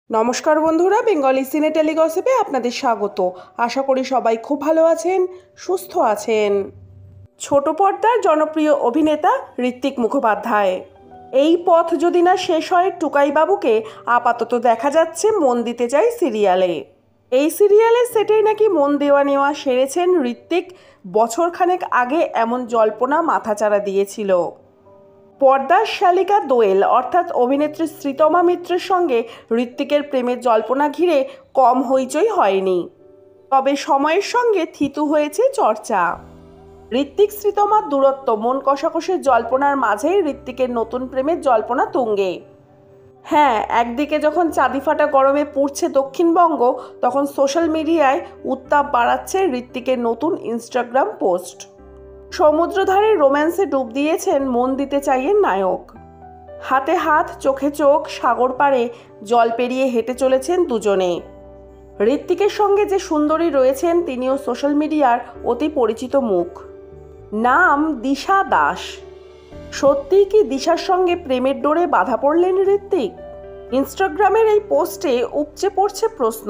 নমস্কার বন্ধুরা, বেঙ্গলি সিনে টেলিগসিপে আপনাদের স্বাগত। আশা করি সবাই খুব ভালো আছেন, সুস্থ আছেন। ছোট পর্দার জনপ্রিয় অভিনেতা ঋত্বিক মুখোপাধ্যায়। এই পথ যদি না শেষ হয় টুকাইবাবুকে আপাতত দেখা যাচ্ছে মন দিতে চাই সিরিয়ালে। এই সিরিয়ালের সেটেই নাকি মন দেওয়া নেওয়া সেরেছেন ঋত্বিক। বছরখানেক আগে এমন জল্পনা মাথাচাড়া দিয়েছিল। পর্দার শালিকা দোয়েল অর্থাৎ অভিনেত্রী শ্রীতমা মিত্রের সঙ্গে ঋত্বিকের প্রেমের জল্পনা ঘিরে কম হইচই হয়নি। তবে সময়ের সঙ্গে থিতু হয়েছে চর্চা। ঋত্বিক শ্রীতমার দূরত্ব মন কষাকষির জল্পনার মাঝেই ঋত্বিকের নতুন প্রেমের জল্পনা তুঙ্গে। হ্যাঁ, একদিকে যখন চাঁদি ফাটা গরমে পুড়ছে দক্ষিণবঙ্গ, তখন সোশ্যাল মিডিয়ায় উত্তাপ বাড়াচ্ছে ঋত্বিকের নতুন ইনস্টাগ্রাম পোস্ট। সমুদ্রধারে রোম্যান্সে ডুব দিয়েছেন মন দিতে চাইয়ের নায়ক। হাতে হাত চোখে চোখ সাগর পাড়ে জল পেরিয়ে হেঁটে চলেছেন দুজনে। ঋত্বিকের সঙ্গে যে সুন্দরী রয়েছেন তিনিও সোশ্যাল মিডিয়ার অতি পরিচিত মুখ। নাম দিশা দাস। সত্যিই কি দিশার সঙ্গে প্রেমের ডোরে বাঁধা পড়লেন ঋত্বিক? ইনস্টাগ্রামের এই পোস্টে উপচে পড়ছে প্রশ্ন।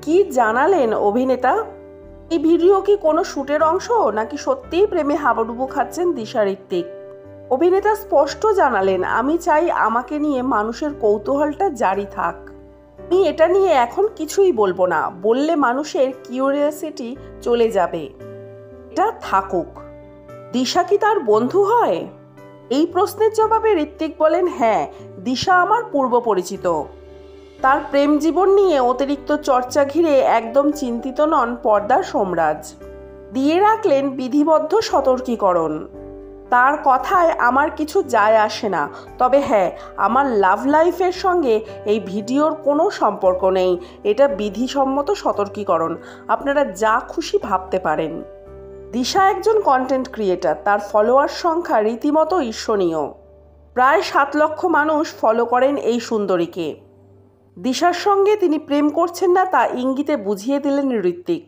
কি জানালেন অভিনেতা? এই ভিডিও কি কোনো শ্যুটের অংশ, নাকি সত্যিই প্রেমে হাবুডুবু খাচ্ছেন দিশা ঋত্বিক? অভিনেতা স্পষ্ট জানালেন, আমি চাই আমাকে নিয়ে মানুষের কৌতূহলটা জারি থাক। আমি এটা নিয়ে এখন কিছুই বলবো না, বললে মানুষের কিউরিওসিটি চলে যাবে। এটা থাকুক। দিশা কি তার বন্ধু হয়? এই প্রশ্নের জবাবে ঋত্বিক বলেন, হ্যাঁ, দিশা আমার পূর্ব পরিচিত। তার প্রেম জীবন নিয়ে অতিরিক্ত চর্চা ঘিরে একদম চিন্তিত নন পর্দার সোমরাজ। দিয়ে রাখলেন বিধিবদ্ধ সতর্কীকরণ। তার কথায় আমার কিছু যায় আসে না, তবে হ্যাঁ, আমার লাভ লাইফের সঙ্গে এই ভিডিওর কোনো সম্পর্ক নেই। এটা বিধিসম্মত সতর্কীকরণ, আপনারা যা খুশি ভাবতে পারেন। দিশা একজন কন্টেন্ট ক্রিয়েটার, তার ফলোয়ার সংখ্যা রীতিমতো ঈর্ষণীয়। প্রায় 7 লক্ষ মানুষ ফলো করেন এই সুন্দরীকে। দিশার সঙ্গে তিনি প্রেম করছেন না তা ইঙ্গিতে বুঝিয়ে দিলেন ঋত্বিক।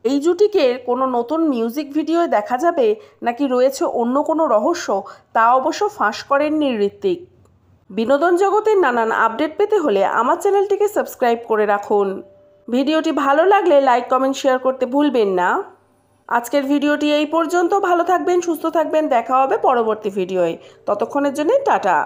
এই জুটিকে কোনো নতুন মিউজিক ভিডিওয়ে দেখা যাবে নাকি রয়েছে অন্য কোনো রহস্য, তা অবশ্য ফাঁস করেননি ঋত্বিক। বিনোদন জগতের নানান আপডেট পেতে হলে আমার চ্যানেলটিকে সাবস্ক্রাইব করে রাখুন। ভিডিওটি ভালো লাগলে লাইক কমেন্ট শেয়ার করতে ভুলবেন না। আজকের ভিডিওটি এই পর্যন্ত। ভালো থাকবেন, সুস্থ থাকবেন, দেখা হবে পরবর্তী ভিডিওয়ে। ততক্ষণের জন্য টাটা।